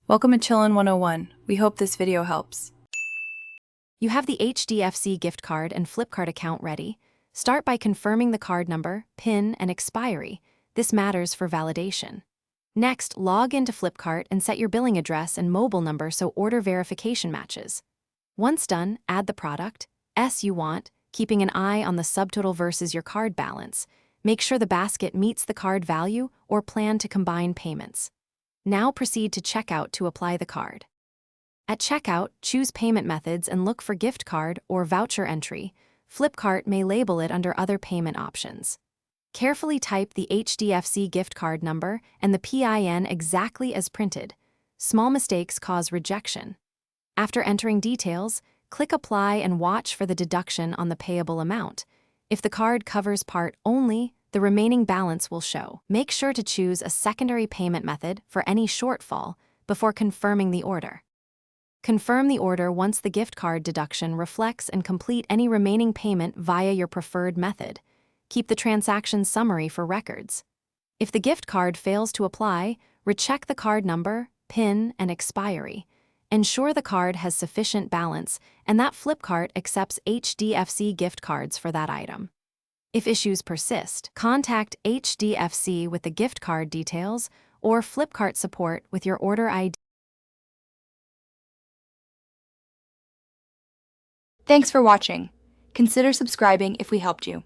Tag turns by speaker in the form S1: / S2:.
S1: Welcome to Chillin' 101. We hope this video helps.
S2: You have the Hdfc gift card and Flipkart account ready. Start by confirming the card number, PIN, and expiry. This matters for validation. Next, log into Flipkart and set your billing address and mobile number so order verification matches. Once done, add the product you want, keeping an eye on the subtotal versus your card balance. Make sure the basket meets the card value or plan to combine payments. Now proceed to checkout to apply the card. At checkout, choose payment methods and look for gift card or voucher entry. Flipkart may label it under other payment options. Carefully type the Hdfc gift card number and the PIN exactly as printed. Small mistakes cause rejection. After entering details, click Apply and watch for the deduction on the payable amount. If the card covers part only, the remaining balance will show. Make sure to choose a secondary payment method for any shortfall before confirming the order. Confirm the order once the gift card deduction reflects and complete any remaining payment via your preferred method. Keep the transaction summary for records. If the gift card fails to apply, recheck the card number, PIN, and expiry. Ensure the card has sufficient balance and that Flipkart accepts Hdfc gift cards for that item. If issues persist, contact Hdfc with the gift card details or Flipkart support with your order ID.
S3: Thanks for watching. Consider subscribing if we helped you.